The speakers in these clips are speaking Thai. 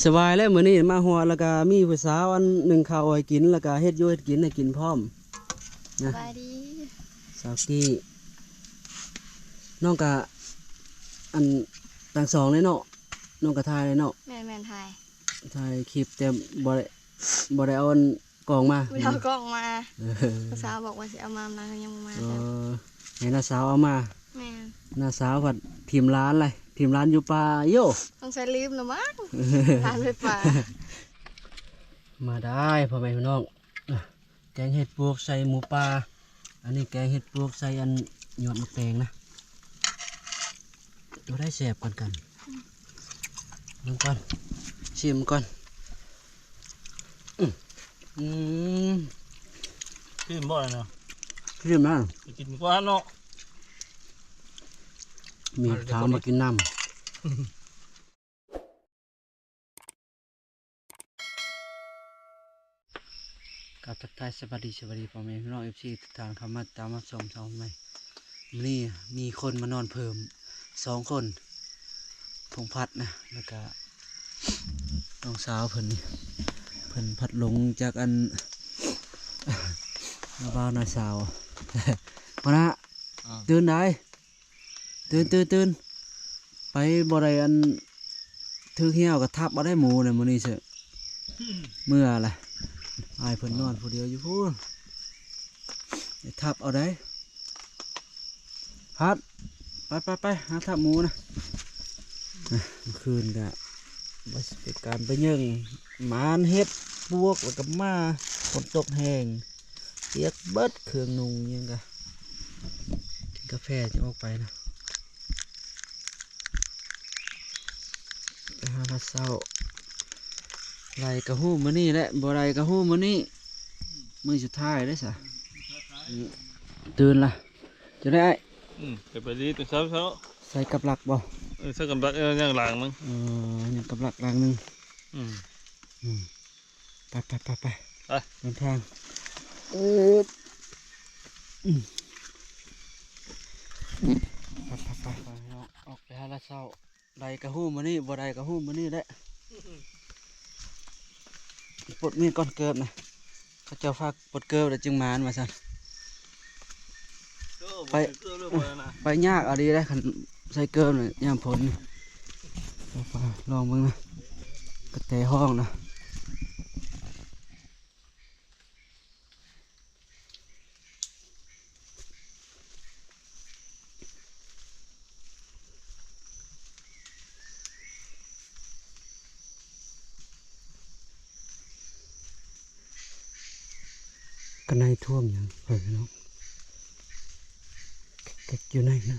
สบายแล้วมื้อนี้มาหัวแล้วก็มีผู้สาวอันหนึ่งข้าวให้กินแล้วก็เฮ็ดอยู่เฮ็ดกินให้กินพร้อมนะสบายดีสาวกี้น้องกะอันต่างสองเลยเนาะน้องกะทายเลยเนาะแม่นไทยถ่ายคลิปแต่บ่ได้เอาอันกล่องมาไม่เอากล้องมาภาษาวบอกว่าสิเอามาแล้วยังมาให้น้าสาวเอามาแม่น้าสาวผัดทีมร้านเลยทีมร้านอยู่ป่าโย่ต้องใช้ลืมนะมั้งร้านไปป่ามาได้พ่อแม่พี่น้องแกงเห็ดปวกใส่หมูปลาอันนี้แกงเห็ดปวกใส่อันหยอดมะแตงนะเราได้แสบกันลงก่อนชิมก่อนกินบ่อยเนาะชิมนะกินกว่าเนาะมีเท้ามากินน้ำกับทักทายสวัสดีพ่อแม่พี่น้องเอฟซีทุกท่านเข้ามาตามมาชมช่องใหม่นี่มีคนมานอนเพิ่ม2 คนพงพัดนะแล้วก็น้องสาวเพิ่นนี่เพิ่นพัดลงจากอันนาบ้านนายสาวมานะตื่นได้ตื่นไปบ่ได้อันถือเหี้ยวกับทับบ่ได้หมูเนี่ยมื้อนี้เสอะเมื่ออะไรอายเพิ่นนอนผู้เดียวอยู่พู้นทับเอาได้พัดไปหาทับหมูนะเมื่อคืนกะบริเป็นการไปยิงหมานเฮ็ดบวกแล้วก็มาฝนตกแห้งเปียกเบิดเครื่องนุ่งยังกะกินกาแฟจะออกไปนะไปหาลาเศร้าไรกระหู้มื้อนี้แหละบ่ไรกระหู้มื้อนี้มื้อสุดท้ายได้สะตื่นละจะได้ไปดีตัวเช้าใส่กับหลักบ่ใส่กับหลักยังหลังมั้งยังกับหลักหลังนึงไปเดินทางไปออกไปหาละเศร้าไรกระหู้มื้อนี้บ่ไรกระหู้มื้อนี้แหละปลดมีดก่อนเกิบนะเขาเจ้าฝากปลดเกิบแล้วจึงมานมาสั่นไปยากอะไรได้ขันใส่เกิบเลยยามผลลองมึงนะกระแตห้องนะกันในท่วมอย่างเฮ้ยน้องเก็บอยู่ในนะ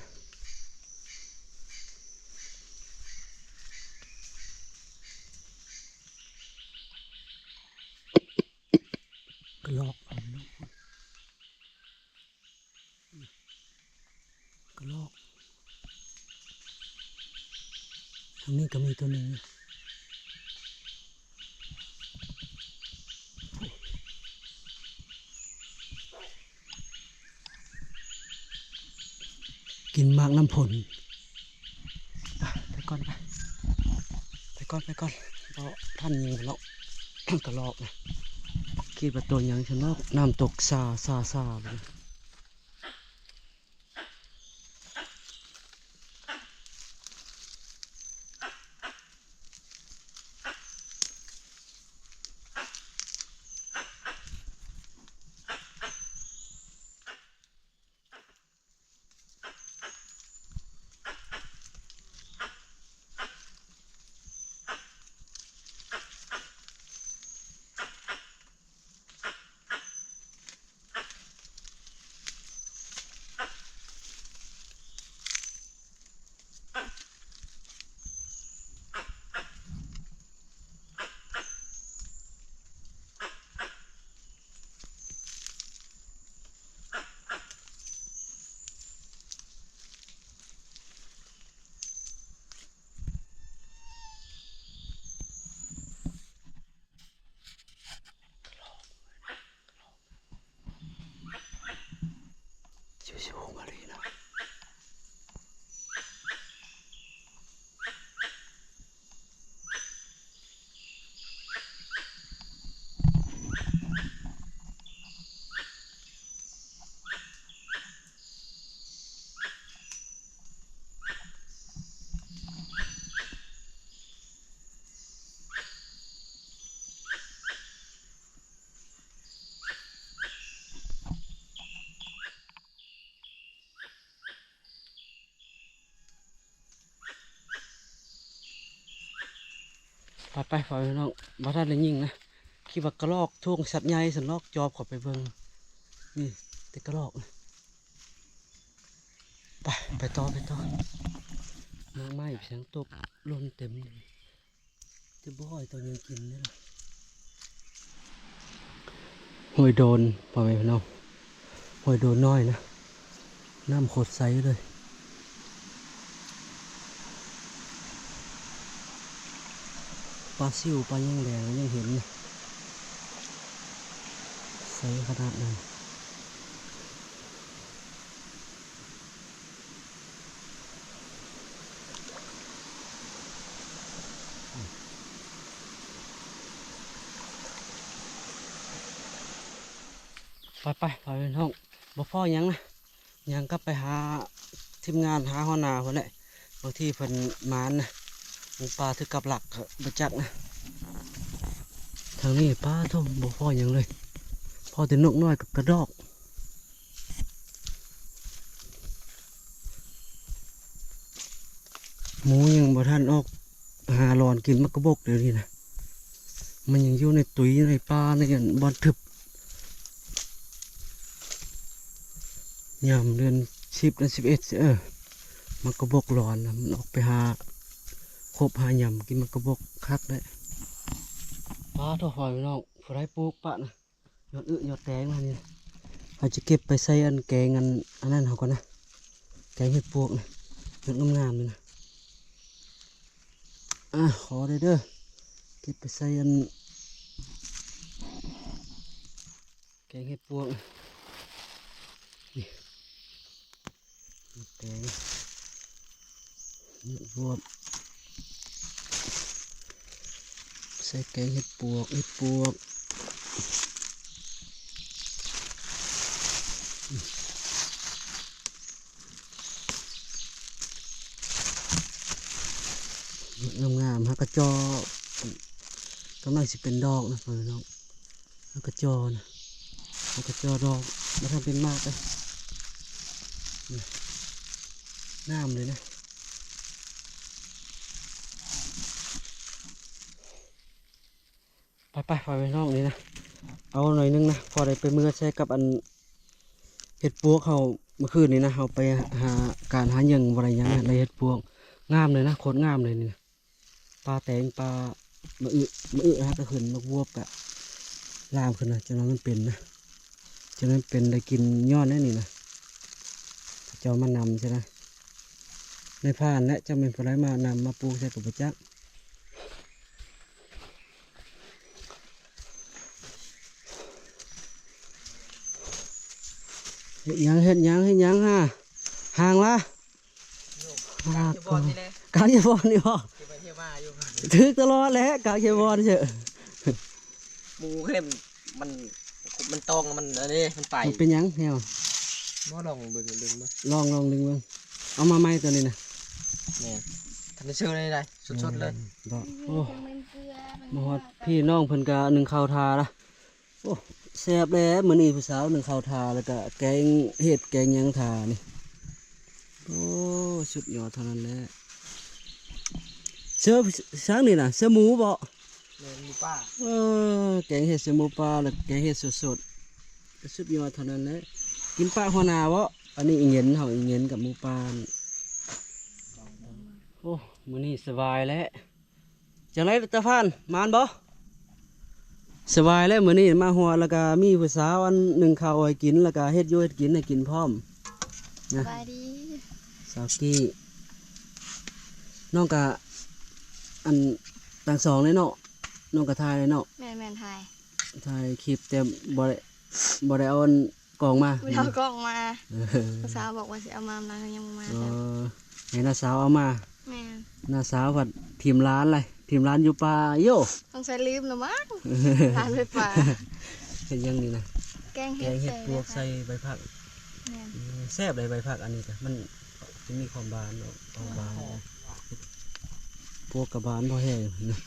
กระลอกเอาน้องกระลอกทางนี้ก็มีตัวหนึ่งกินมากน้ำผลไปก่อนเพราะท่านยิงแล้วกระลอกนะคิดว่าตัวยังชนกน้ำตกซาเลย ไปฝอยน้องบ่ทันได้ยิงนะคิดว่ากระรอกท่วงสัตว์ใหญ่สันลอกจอบเข้าไปเบิ่งนี่แต่กระรอกนะไปต่อน้องไม้เสียงตกลนเต็มเลยจะบ่อยตัวยังกินนี่ล่ะหอยโดนพอไหมพี่น้องหอยโดนน้อยนะน้ำโคตรใสเลยปลาซิวปลาย่างแดงยังเห็นนะใสขนาดนั้นไปพี่น้องบ่พ่อยังนะยังกลับไปหาทีมงานหาหัวหน้าคนแหละบางทีเพิ่นมานนะหมูปลาถือกับหลักบ่จักนะทางนี้ปลาทุ่มบ่พ่อยังเลยพ่อแต่นกน้อยกับกระดอกหมูยังบ่ทันออกหาหลอนกินมักกะบกเดี๋ยวนี้นะมันยังอยู่ในตุ้ยในปลาในบอนทึบยามเดือน10 เดือน 11มักกะบกหลอนนะมันออกไปหาคบหายำกินมักกะบกคักได้ปลาตัวหอยน้องผู้ใดปลูกปะนะยอดยอดแตงมานี่อาจจะเก็บไปใส่อันแกงอันนั้นเขาก่อนนะแกงเห็ดปวกนะยอดงามๆเลยนะขอได้เด้อเก็บไปใส่อันแกงเห็ดปวกนี่แตงเห็ดปวกใส่แกงเห็ดปวกงามๆฮะกระจอกำลังสิเป็นดอกนะพี่น้องฮะกระจอนะฮะกระจอดอกมาทำเป็นมากเลยงามเลยนะไปพี่น้องนี่นะเอาหน่อยนึงนะพอได้ไปเมื่อใช้กับอันเห็ดปวกเขาเมื่อคืนนี้นะเขาไปหาการหายังอะไรยังในเห็ดปวกงามเลยนะโคตรงามเลยนี่นะปลาแตงปลามะอึนะก็ขึ้นมะวัวกะลามขึ้นนะจนนั้นมันเป็นนะจนนั้นเป็นได้กินยอดแน่นี่นะเจ้ามานำใช่ไหมในผ่านและจะเป็นผลไม้มานำมาปลูกใส่กับประจักษ์เฮ็ดยังฮะห่างละกางเขบอลนี่บ่ถือตลอดแหละกางเขบอลเฉยหมูเข้มมันตองมันอันนี้มันไปมันเป็นยังแนวบ่ลองดึงบ่ลองดึงเบิ่งเอามาไหมตัวนี้นะเนี่ยทำได้เชื่อได้สดๆเลยโอ้มาฮอดพี่น้องเพิ่นก็นึ่งข้าวทาละโอ้แซ่บแล้วมื้อนี้ผู้สาวนึ่งข้าวทาแล้วก็แกงเห็ดแกงหยังทานี่โอ้สุดยอดเท่านั้นแหละเสื้อช้างนี่นะเสื้อหมูบ่หมูป่าแกงเห็ดเสื้อหมูป่าแล้วแกงเห็ดสดๆก็สุดยอดเท่านั้นแหละกินปลาหัวหน้าบ่อันนี้อีเหงินเฮาอีเหงินกับหมูป่าโอ้มื้อนี้สบายแล้วจังไรตะพานมานบ่สบายแล้วมื้อนี้มาหัวแล้วก็มีผู้สาวอันหนึ่งข้าวให้กินแล้วก็เฮ็ดอยู่เฮ็ดกินให้กินพร้อมนะสบายดีสาวกี้น้องกะอันต่างสองเลยเนาะน้องกะทายเลยเนาะแม่นถ่ายคลิปแต่บ่ได้เอากล่องมาไม่เอากล้องมาสาวบอกว่าสิเอามาแล้วยังมาให้น้าสาวเอามาแม่น้าสาวผัดทีมร้านเลยทีมร้านอยู่ป่าโย่ต้องใส่ลืมนะมั้งทานไปป่าเป็นยังนี่นะแกงเห็ดพวกใส่ใบผักแซ่บเลยใบผักอันนี้จ้ะมันจะมีความบานเนาะความบานพวกกระบานพอแห้งนะ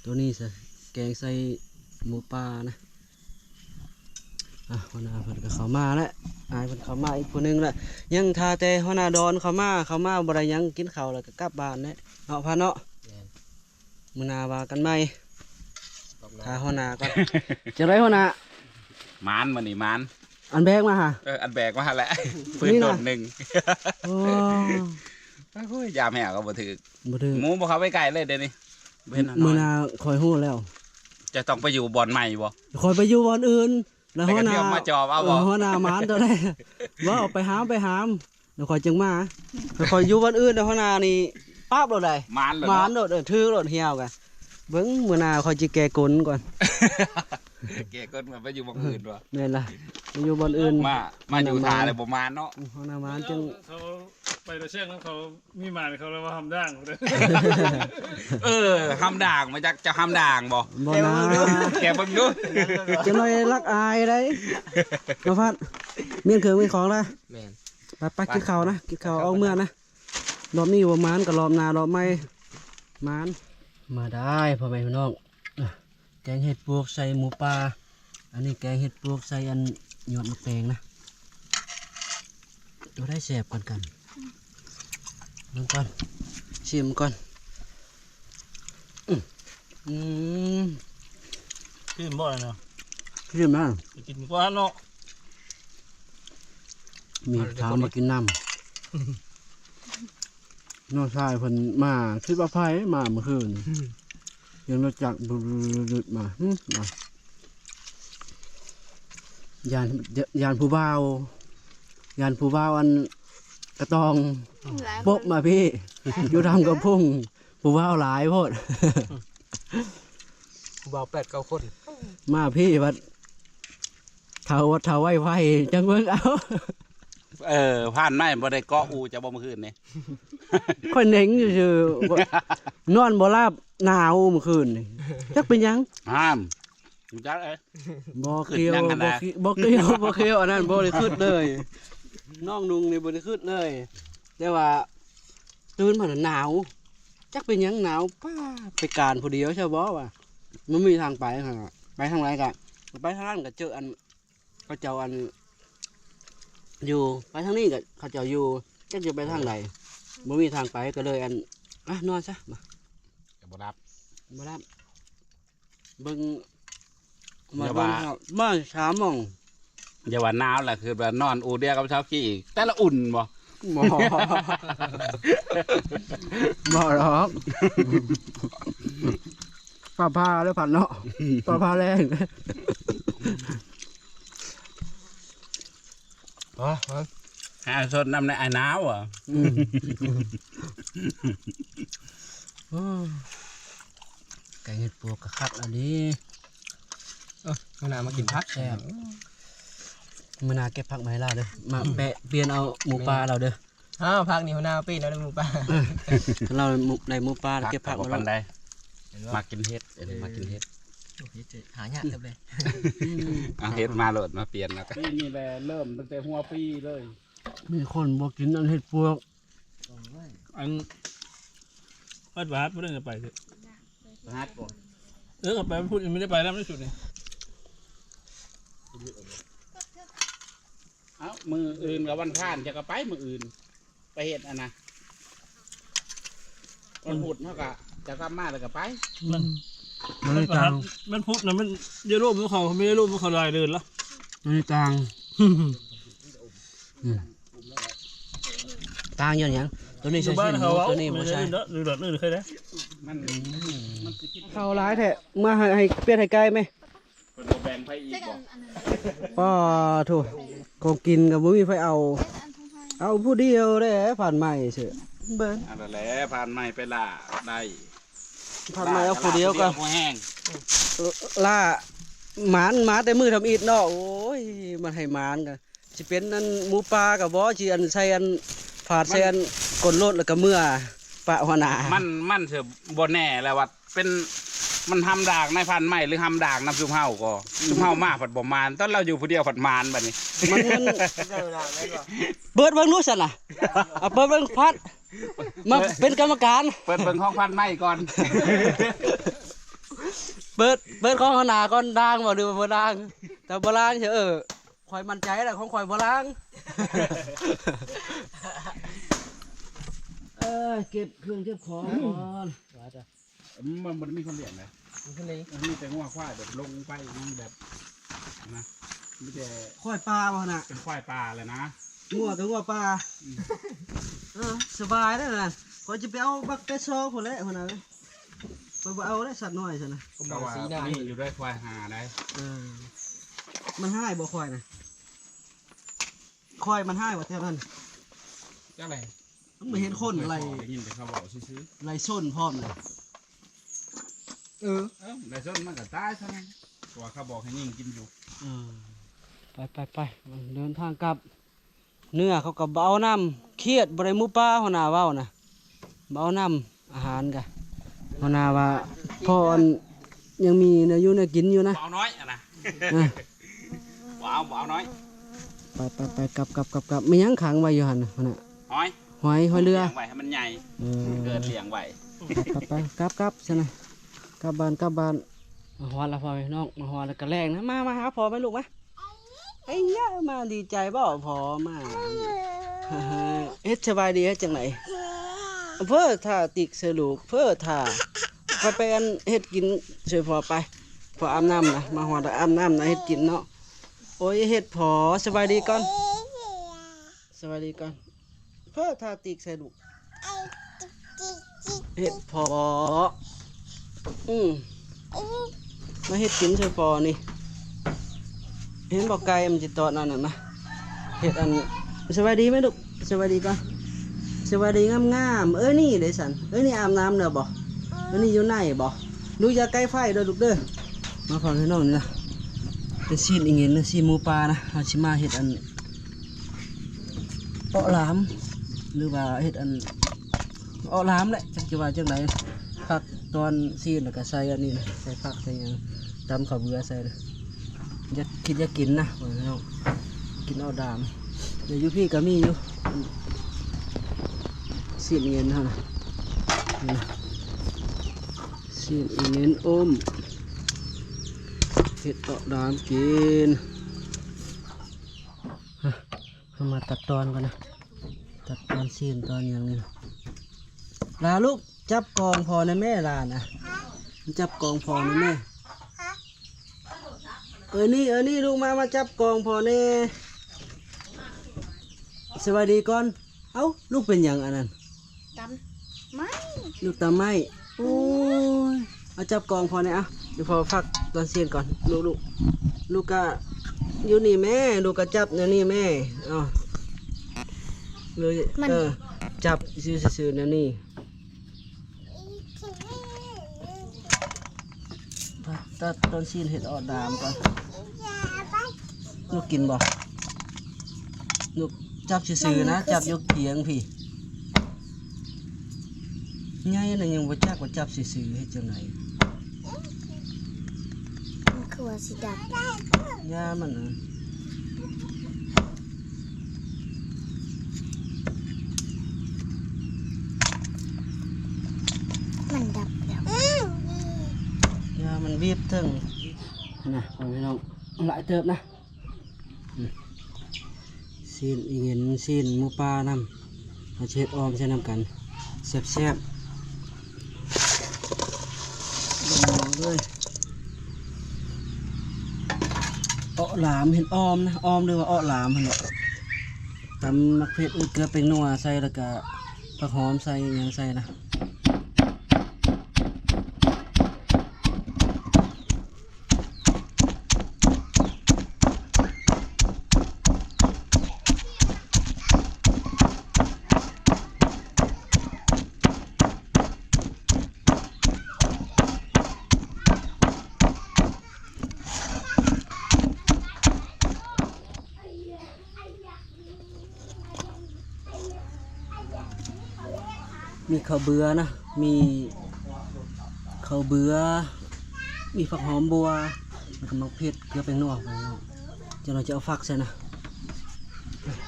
ตัวนี้สิแกงใส่หมูป่านะหัวหน้าเพิ่นก็เข้ามาแล้วเพิ่นเข้ามาอีกคนนึงแล้วยังทาแต่หัวหน้าดอนเข้ามาบ่ได้ยังกินข้าวแล้วก็กลับบ้านเนาะพันเนาะ มื้อหน้าว่ากันใหม่ถ้าหัวหน้าก่อนจะได้หัวหน้าม านมานี่มาน อันแบกมาหา อันแบกมาแหละปืน นี่ โด น่ะ ดหนึ่ง โอ้ โอ้ยยามแหวก็บ่ถือ บ่ถึง หมูบ่เข้าไปไกลเลยเดี๋ยวนี้เว้น มื้อห น้ น้าคอยฮู้แล้ว จะต้องไปอยู่บ่อนใหม่บ่ คอยไปอยู่บ่อนอื่นแล้ว แต่ หัว ก็ หน้า เที่ยวมาจอบเอาบ่ หัวหน้ามานตัวได้ ว่าเอาไปหามเดี๋ยวคอยจึงมาแล้วคอยอยู่บ่อนอื่นแล้วหัวหน้านี่ป๊าบโลดได้ มานเลย หมาน เนาะ โดดถือโดดเหี่ยวกันเบิ้งมื้อหน้าคอยจิแกกลก่อน แกก็มาไปอยู่บ่อนอื่นบ่ แม่นล่ะไปอยู่บ่อนอื่น มาอยู่ทาเลยบ่มานเนาะ หัวหน้ามานจึง เขาไปตะเชียงเขามีหมานเขาเลยว่าทำด่างเลย หำด่างมาจากจะหำด่างบ่ บ่นะ แกเบิ่งดู จะน้อยรักอายได้มาพัดเมียนเคืองมีของละ แม่น ไปกินข้าวนะกินข้าวเอาเมื่อนะรอบนี้ว่ามานกับรอบหน้ารอบใหม่มานมาได้พ่อแม่พี่น้องแกงเห็ดปวกใส่หมูปลาอันนี้แกงเห็ดปวกใส่อันหยอดมะแตงนะตัวได้แสบกันลงก่อนชิมก่อนอืม ขึ้นบ่อยเนาะ ชิมนะ ไปกินกว่าเนาะ มีถามมากินน้ำน้องชายเพิ่นมาคิดว่าไผมาเมื่อคืนยังรถจักรบึดมายานผู้บ่าวยานผู้บ่าวอันกระตอง หลาย ปบมาพี่ อยู่ทำกับพุ่งผู้บ่าวหลายโพด ผู้บ่าว8-9 คน มาพี่วัดเทาไว้จังเบิ่งเอา ผ่านไม้บ่ได้เกาะอูจะบ่เมื่อคืนนี่ ค่อยเน่งซื่อๆนอนบ่หลับหนาวเมื่อคืนนี่จักเป็นหยัง ห้ามรู้จักเอ้ย บ่เคียว ขึ้นยังกันนะ บ่เคียวบ่เคียวอันนั้นบ่ได้ขึ้นเลยน้องนุงนี่บ่ได้ขึ้นเลยแต่ว่าตื่นมาหนาวจักเป็นหยังหนาวป้าไปการผู้เดียวใช่บ่วะมันมีทางไปหั่นน่ะไปทางไหนกะไปทางนั้นก็เจออันเขาเจ้าอันอยู่ไปทางนี้ก็เขาเจ้าอยู่จักจะไปทางใดบ่มีทางไปก็เลยอันนอนซะมา จะบ่รับ บ่รับเบิ่ง อย่าว่า มา3โมง อย่าว่าหนาวแหละคือว่านอนอูเดียวกับเช้ากี้อีกแต่ละอุ่นบ่ บ่บ่หรอกผ้าแล้วผัดเนาะผ้าแรง หาสดน้ำในไอ้หนาวอ่ะ ไก่เห็ดปวกกะคักอันนี้ มื้อหน้ามากินผัก แซ่บมื้อหน้าเก็บผักมาให้เราเด้อมาแปะเปลี่ยนเอาหมูปลาเราเด้อ ผักนี่หัวหน้าปีนเอาได้หมู่ป่า เราในหมูปลาเก็บผัก บ่ มา ปานใด เห็นบ่ มากินเฮ็ดมากินเฮ็ด หายากเด้อเลย เอาเฮ็ดมาโลดมาเปลี่ยนแล้วก็ ปีนี่แหละเริ่มตั้งแต่หัวปีเลย มีคนบ่กินอันเห็ดปวก อันวัดบาสไม่ได้จะไปสิ ฮัดบ่ กลับไปพูดยังไม่ได้ไปแล้วไม่สุดนี่ เอ้ามืออื่นกับวันพานจะก็ไปมืออื่น ไปเฮ็ดอันน่ะวันพุธเฮาก็จะกลับมาแล้วก็ไป มัน วั ได้ ดบา ตั ส งค์ มันพุธนะมันเยอะรูปมันเขาไม่ได้รูปมันเขาลายเดินแล้ว มันได้ตังค์ตังค์ย้อนหยังตัวนี้ อ ใช่ ยู่บ้าน ชิ้น เขาเอา ตัวนี้ ไม่ บ่ ได้ ใช่ เดินหรือเดินหรือใครได้ มันสิคิด เข้าร้ายแท้มาให้เปลี่ยนให้ไกลไหม เพิ่นบ่แบ่งไปอีกบ่ ป้าโถของกินกับบ่มีไฟเอาผู้เดียวได้ผ่านใหม่เฉยเบิ่ง อันนั้นแหละผ่านไม้ไปล่าได้ ผ่านใหม่เอาผู้เดียวก็ ผู้แห้ง ล่าหมาแต่มือทำอิฐเนาะโอ้ยมันให้หมานกันสิเป็นอันหมูปลากับบ่สิอันใส่อันผาดใส่อันกลนรถแล้วก็เมื่อปะหัวหน้า มันเถอะบ่แน่แล้วว่าเป็นมันทำดากในพันไม้หรือทำดากน้ำซุปเฮาก็ซุปเฮามาผัดบ่มานตอนเราอยู่ผู้เดียวผัดมานบัดนี้ มันเปิดเบิ่งรู้ซั่นน่ะเอาเปิดเบิ่งพัดมาเป็นกรรมการ เปิดเบิ่งห้องพันไม้ก่อน เปิดของหัวหน้าก่อนด่างบ่หรือว่าบ่ด่างแต่บ่ด่างเฉยข่อยมั่นใจแล้วของข่อยบ่ด่างเก็บเครื่องเก็บของก่อนว่าจ้ะ มันมีคนเลี้ยงเลย มันขึ้นเลย มีแต่งัวควายแบบลงไปนั่งแบบนะมีแต่ ค่อยปลาบ่น่ะ เป็นควายปลาเลยนะ งัวกับงัวปลาสบายได้อนั่นก็จะไปเอาบักแต่ซอพุ่นแหละพุ่นน่ะไปบ่เอาได้สัตว์น้อยซั่นน่ะ ก็ ก็ มา ว่า สีหน้า นี่อยู่ด้วยควายหาได้ มันให้บ่ค่อยน่ะค่อยมันให้บ่แท้นั้น จังไร มันไม่เห็นคนอะไร ได้ยินแต่เขาบอกซื้อ ไรส้นพร้อมเลย ในส้นมันก็ตายเท่านั้นเพราะว่าเขาบอกให้ยิ่งกินอยู่ ไปเดินทางกลับ เนื้อเขาก็เบเอาน้ำเครียดบริมุป้าหัวหน้าเว้านะเบเอาน้ำอาหารกันหัวหน้าว่าพ่อยังมีเนื้ออยู่เนื้อกินอยู่นะ เอาน้อยอะนะ เออ เอาน้อย ไปกลับไม่ยั้งขังไว้อยู่หันน่ะหัวหน้า ห้อย หอยเรือ เลี้ยงไว้ให้มันใหญ่ เออ เกิดเลี้ยงไว้ ไปกลับใช่ไหมกลับบ้านมาฮอดแล้วพ่อพี่น้องมาฮอดแล้วก็แรงนะมาหาพ่อไหมลูกมาไอ้เหี้ยมาดีใจบ่พ่อมา เฮ็ดสบายดีเฮ็ดจังไหนเพื่อถ้าติกเสลูกเพื่อถ้าไปอันเฮ็ดกินช่วยพ่อไปพออาบน้ำนะมาฮอดแล้วอาบน้ำนะเฮ็ดกินเนาะโอ้ยเฮ็ดพอสบายดีก่อนสบายดีก่อนเพื่อถ้าติกใส่ลูกเฮ็ดพอมาเฮ็ดกินช่วยพ่อนี่เห็นบอกไก่มันจะตอดนั่นน่ะนะเฮ็ดอันสวัสดีไหมลูกสวัสดีก่อนสวัสดีงามนี่เด้สันนี่อาบน้ำเด้อบ่นี่อยู่ไหนบ่ดูอย่าใกล้ไฟเด้อลูกเด้อมาฟังให้น้องนี่นะเป็นซีนอีเงี้ยนะซีนหมูปลานะเอาชิมาเฮ็ดอันเปาะหลามหรือว่าเฮ็ดอันเปาะหลามแหละจักจะว่าจังไหนผักตอนซีนแล้วก็ใส่อันนี้นะใส่ผักใส่หยังตำข้าวเบื่อใส่นะอยากกินนะว่าน้องกินเอาดามเดี๋ยวอยู่พี่ก็มีอยู่ซีนเงินเท่านะซีนเงินอมเห็ดเอาดามกินเอามาตัดตอนกันนะตัดตอนซีนตอนอย่างนี้นะลาลูกจับกองพอในแม่ลานะจับกองพอในแม่นี่ลูกมาจับกองพอเน่สวัสดีก่อนเอ้าลูกเป็นอย่างอันนั้น ตำไม่ ลูกตาไม้โอ้ยเอาจับกองพอเนี่ยอ่ะเดี๋ยวพอฟักตอนเสียนก่อนลูกก็อยู่นี่แม่ลูกก็จับเนี่ยนี่แม่อ๋อเลยจับซื่อๆเนี่ยนี่ตัดตอนเสียนเห็ดออดดามก่อนลูกกินบ่ลูกจับซื่อๆนะจับยกเขียงพี่ง่ายนะยังบ่จักว่าจับซื่อๆเฮ็ดจังได มันคือว่าสีด ยามันน่ะ ำมันดับแล้ว ยามันบีบถึงนะพ่อพี่น้องหลายเติบนะซีนอีเงินซีนหมูปลานำมาเช็ดออมใช้น้ำกันแซ่บๆเลยอ้อหลามเห็นออมนะออมหรือว่าอ้อหลามหั่นแหละตำมักเผ็ดเกลือเป็นนัวใส่แล้วก็ผักหอมใส่หยังใส่นะมีข้าวเบื่อนะมีข้าวเบื่อมีผักหอมบัวแล้วก็มะเขือเกลือเป็นนัวไปเนาะจะเราจะเอาฟักใส่นะ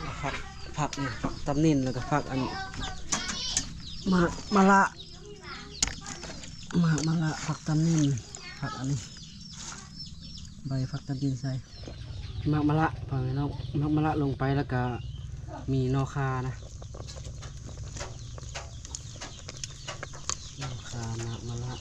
เอาผักเนี่ยผักตำนินแล้วก็ผักอันมะละผักตำนินผักอันนี้ใบผักตำนินใส่มะละพอไหมน้องมะละลงไปแล้วก็มีนอคานะมะละ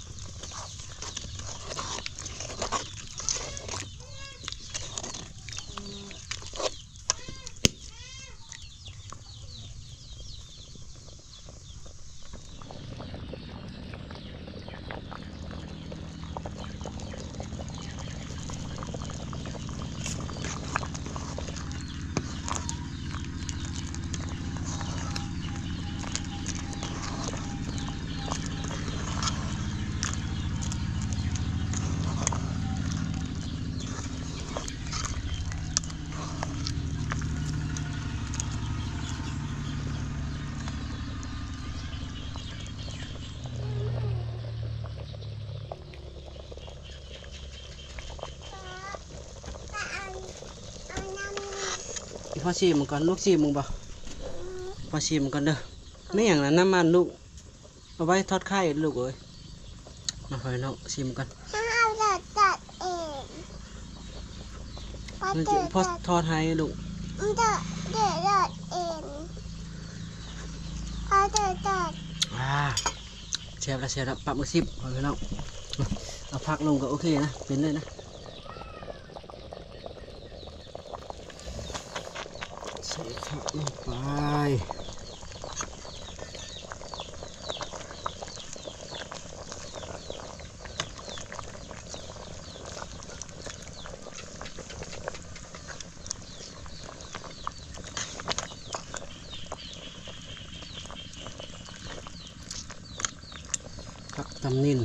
อชิมมันก่อนลูกชิมมึงบ่พอชิมมันก่อนเด้อไม่อย่างนั้นน้ำมันลูกเอาไว้ทอดไข่ลูกเอ้ยมาพอน้องชิมกัน ถ้าเอาจัดเองพอ มัน เจ จะ อ พอทอดให้ลูก มันจะเดือดเองพอเจอจัด เชฟแล้วปรับมือซิบพอพี่น้องเอาพักลงก็โอเคนะเป็นเลยนะใส่ผักลงไปผักตำนิน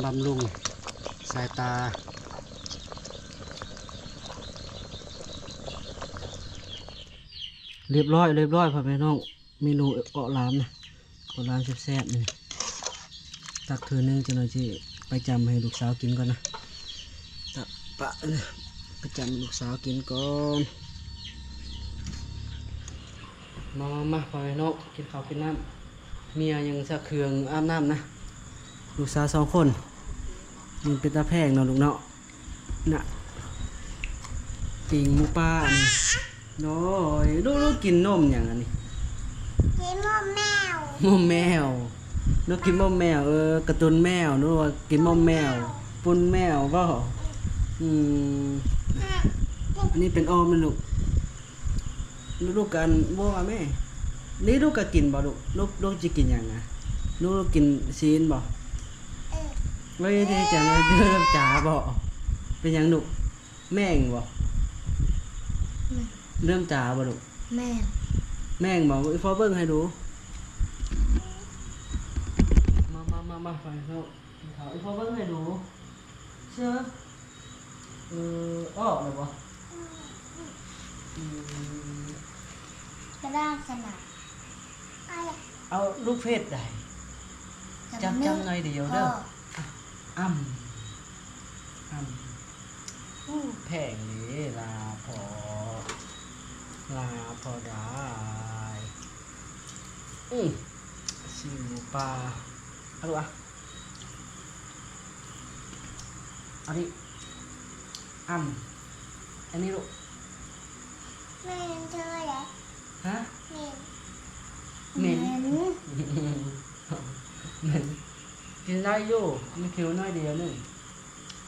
บำรุงสายตาเรียบร้อยพ่อแม่น้องเมนูเกาะล้ามนะเกาะล้ามแซ่บๆนี่ตักเธอนึงจะหน่อยที่ไปจำให้ลูกสาวกินก่อนนะตักปะนะไปจำลูกสาวกินก่อนมาพ่อแม่น้องกินข้าวกินน้ำเมียยังสะเครืองอาบน้ำนะลูกสาว2 คนมันเป็นตาแพงเนาะลูกเนาะน่ะปิงหมูป่าอันนี้น้อยลูกกินนมอย่างอันนี้ กินมอมแมว มอมแมวลูกกินมอมแมวการ์ตูนแมวนึกว่ากินมอมแมวปุ้นแมวก็อันนี้เป็นออมนะลูกกันบ่ว่าแม่นี่ลูกก็กินบ่ลูกจะกินอย่างนะลูกกินซีนบ่ไม่ได้จังเลยเริ่มจ๋าบ่เป็นหยังลูกแม่งบ่เริ่มจ๋าบ่ลูก แม่ แม่งบ่อีฟอเบิ้งให้ดูมาไปเนาะอีฟอเบิ้งให้ดูเชื่อออกเลยบ่ กระด้างสนาม เอาลูกเพชรได้จำหน่อยเดียวเด้ออ้ำแพงนี่ลาพอได้ซีหมูปลาเอาดูอ่ะอันนี้อันนี้ลูก แม่เจอแล้ว ฮะ เหม็น เหม็นกินได้อยู่มันคิวน้อยเดียวนึง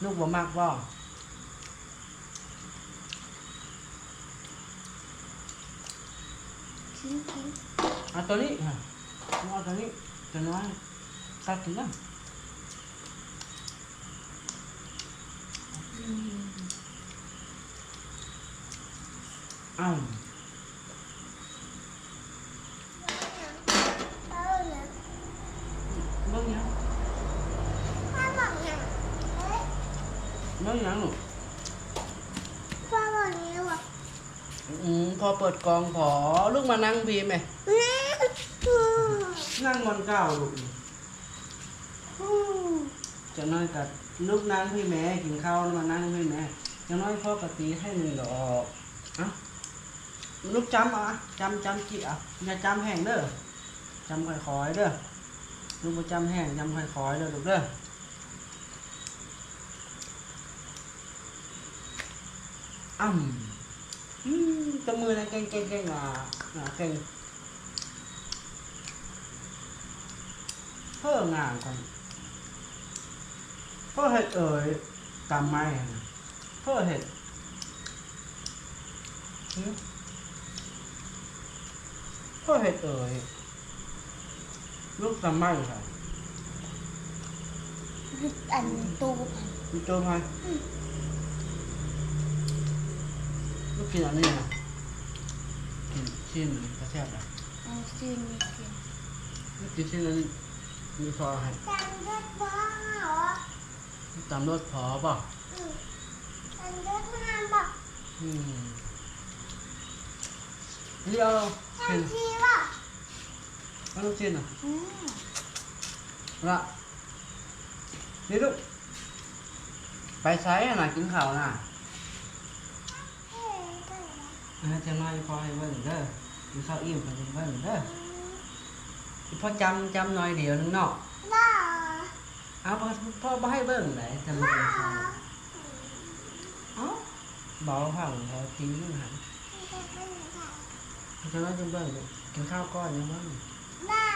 ลูกบ่มากบ่ กิน เอาตัวนี้ค่ะเอาตัวนี้ตัวน้อยตัดกินนะอ้าว เอาเลย เบิ่งยัง พ่อบอกอย่างเอ๊ะ เบิ่งยังลูก พ่อบอกนี้ว่า พอเปิดกองพอลูกมานั่งบีไหมนั่งบนเก้าลูกจะน้อยกับลูกนั่งพี่แม่กินข้าวมานั่งพี่แม่จะน้อยพ่อกะตีให้หนึ่งดอกอ่ะลูกจำจำกี่อย่าจำแห้งเด้อจำค่อยๆเด้อลูกบ่จำแห้งจำค่อยๆเด้อลูกเด้อตัวมือนะเก่งเก่งเพิ่งงานก่อนเพิ่งเห็ดตามไม้เพิ่งเห็ดเพิ่งเห็ดลูกตามไม้ค่ะ อันตู ลูกโจมไงลูกกินอันนี้นะกินชิ้นกระแทกอ่ะ เอาซีนนี่กิน ลูกกินชิ้นนั้นมีพอให้ จำได้บ้างเหรอ ตามรถพอป่ะ จำได้ห้ามบอก นี่เอา จำทีว่า เอาลูกชิ้นอ่ะละนี่ลูกไปใช้น่ะกินข้าวน่ะ เฮ้ยได้แล้ว จะน้อยพอให้เบิ่งเด้อกินข้าวอิ่มกันเบิ่งเด้อพอจำหน่อยเดียวนึงเนาะ บ้า เอาพอบ่ให้เบิ่งไหนจำบ่ได้ข้าวเอ้าบอกฟังเขาตีนึงหันจะน้อยจังเบิ่งกินข้าวก่อนยังเบิ่ง บ้า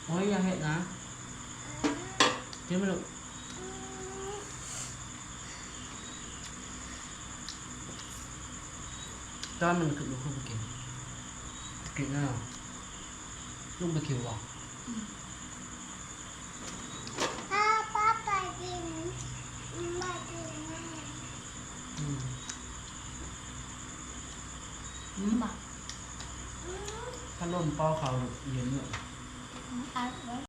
โอ้ยอย่าเฮ็ดนะกินบ่ลูกตอนมันคือลูกไปกินแล้วลูกไปคิวบ่ ถ้าป้าไปกินมากินแม่ ถ้าลมเป้าเขาเย็นเนอะ อัดไว้